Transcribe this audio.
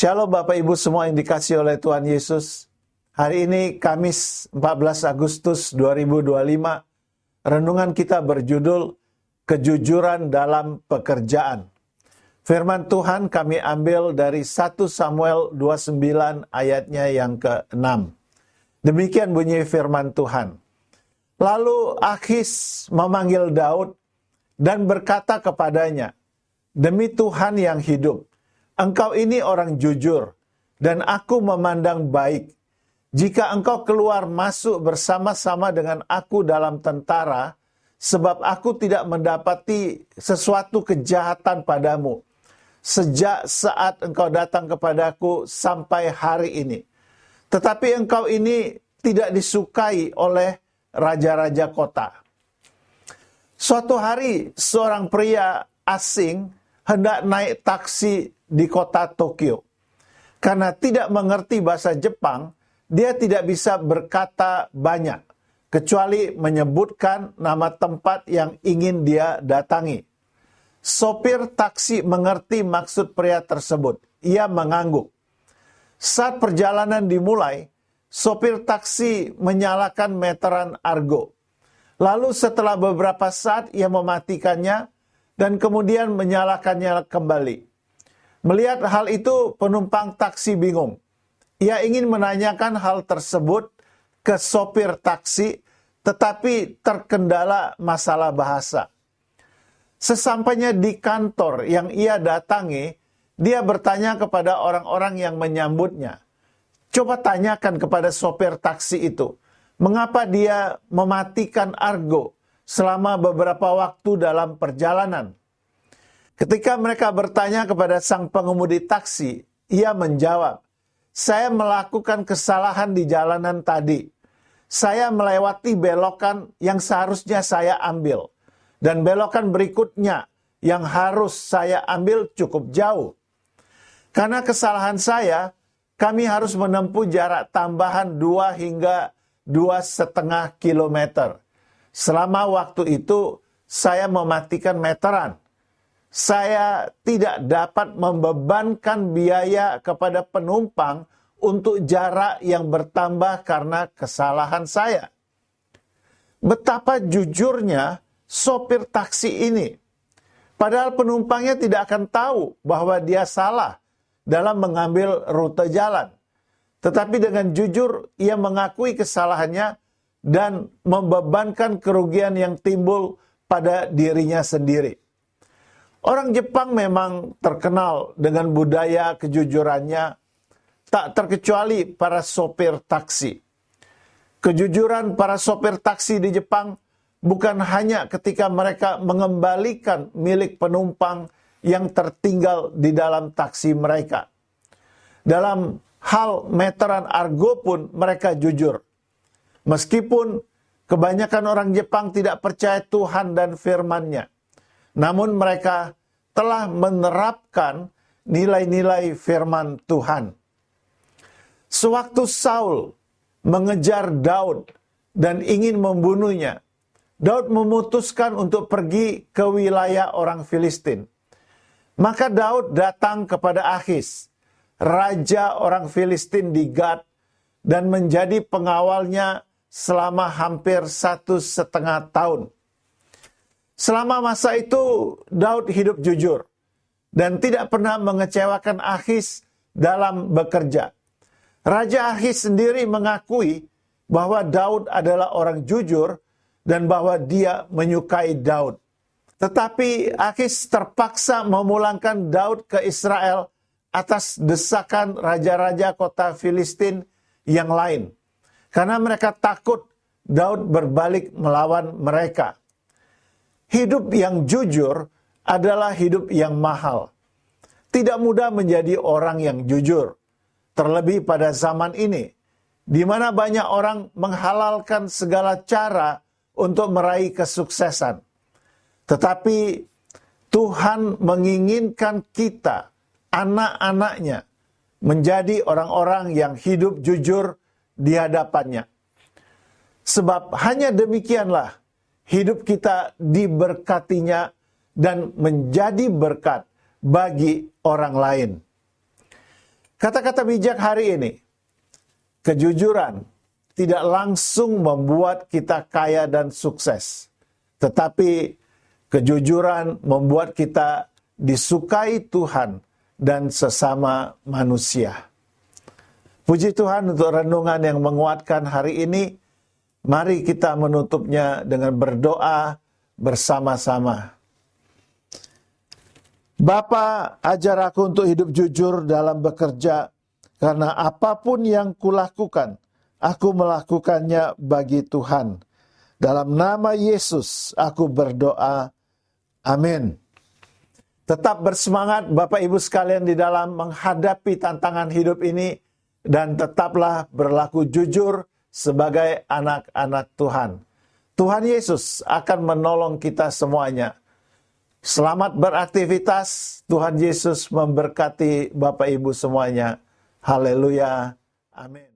Shalom Bapak Ibu semua yang dikasihi oleh Tuhan Yesus. Hari ini Kamis 14 Agustus 2025. Renungan kita berjudul Kejujuran dalam Pekerjaan. Firman Tuhan kami ambil dari 1 Samuel 29 ayatnya yang ke-6. Demikian bunyi firman Tuhan. Lalu Akhis memanggil Daud dan berkata kepadanya, "Demi Tuhan yang hidup, engkau ini orang jujur, dan aku memandang baik. Jika engkau keluar masuk bersama-sama dengan aku dalam tentara, sebab aku tidak mendapati sesuatu kejahatan padamu, sejak saat engkau datang kepadaku sampai hari ini. Tetapi engkau ini tidak disukai oleh raja-raja kota." Suatu hari, seorang pria asing hendak naik taksi di kota Tokyo. Karena tidak mengerti bahasa Jepang, dia tidak bisa berkata banyak, kecuali menyebutkan nama tempat yang ingin dia datangi. Sopir taksi mengerti maksud pria tersebut. Ia mengangguk. Saat perjalanan dimulai, sopir taksi menyalakan meteran argo. Lalu setelah beberapa saat ia mematikannya dan kemudian menyalakannya kembali. Melihat hal itu, penumpang taksi bingung. Ia ingin menanyakan hal tersebut ke sopir taksi, tetapi terkendala masalah bahasa. Sesampainya di kantor yang ia datangi, dia bertanya kepada orang-orang yang menyambutnya. Coba tanyakan kepada sopir taksi itu, mengapa dia mematikan argo selama beberapa waktu dalam perjalanan. Ketika mereka bertanya kepada sang pengemudi taksi, ia menjawab, "Saya melakukan kesalahan di jalanan tadi. Saya melewati belokan yang seharusnya saya ambil. Dan belokan berikutnya yang harus saya ambil cukup jauh. Karena kesalahan saya, kami harus menempuh jarak tambahan 2 hingga 2,5 kilometer. Selama waktu itu, saya mematikan meteran. Saya tidak dapat membebankan biaya kepada penumpang untuk jarak yang bertambah karena kesalahan saya." Betapa jujurnya sopir taksi ini. Padahal penumpangnya tidak akan tahu bahwa dia salah dalam mengambil rute jalan. Tetapi dengan jujur ia mengakui kesalahannya dan membebankan kerugian yang timbul pada dirinya sendiri. Orang Jepang memang terkenal dengan budaya kejujurannya, tak terkecuali para sopir taksi. Kejujuran para sopir taksi di Jepang bukan hanya ketika mereka mengembalikan milik penumpang yang tertinggal di dalam taksi mereka. Dalam hal meteran argo pun mereka jujur. Meskipun kebanyakan orang Jepang tidak percaya Tuhan dan firman-Nya, namun mereka telah menerapkan nilai-nilai firman Tuhan. Sewaktu Saul mengejar Daud dan ingin membunuhnya, Daud memutuskan untuk pergi ke wilayah orang Filistin. Maka Daud datang kepada Akhis, raja orang Filistin di Gad, dan menjadi pengawalnya selama hampir 1,5 tahun. Selama masa itu, Daud hidup jujur dan tidak pernah mengecewakan Akhis dalam bekerja. Raja Akhis sendiri mengakui bahwa Daud adalah orang jujur dan bahwa dia menyukai Daud. Tetapi Akhis terpaksa memulangkan Daud ke Israel atas desakan raja-raja kota Filistin yang lain, karena mereka takut Daud berbalik melawan mereka. Hidup yang jujur adalah hidup yang mahal. Tidak mudah menjadi orang yang jujur, terlebih pada zaman ini, di mana banyak orang menghalalkan segala cara untuk meraih kesuksesan. Tetapi Tuhan menginginkan kita, anak-anaknya, menjadi orang-orang yang hidup jujur di hadapannya. Sebab hanya demikianlah hidup kita diberkatinya dan menjadi berkat bagi orang lain. Kata-kata bijak hari ini, kejujuran tidak langsung membuat kita kaya dan sukses. Tetapi kejujuran membuat kita disukai Tuhan dan sesama manusia. Puji Tuhan untuk renungan yang menguatkan hari ini. Mari kita menutupnya dengan berdoa bersama-sama. Bapa, ajar aku untuk hidup jujur dalam bekerja, karena apapun yang kulakukan, aku melakukannya bagi Tuhan. Dalam nama Yesus, aku berdoa. Amin. Tetap bersemangat Bapak Ibu sekalian di dalam menghadapi tantangan hidup ini, dan tetaplah berlaku jujur sebagai anak-anak Tuhan. Tuhan Yesus akan menolong kita semuanya. Selamat beraktivitas. Tuhan Yesus memberkati Bapak Ibu semuanya. Haleluya. Amin.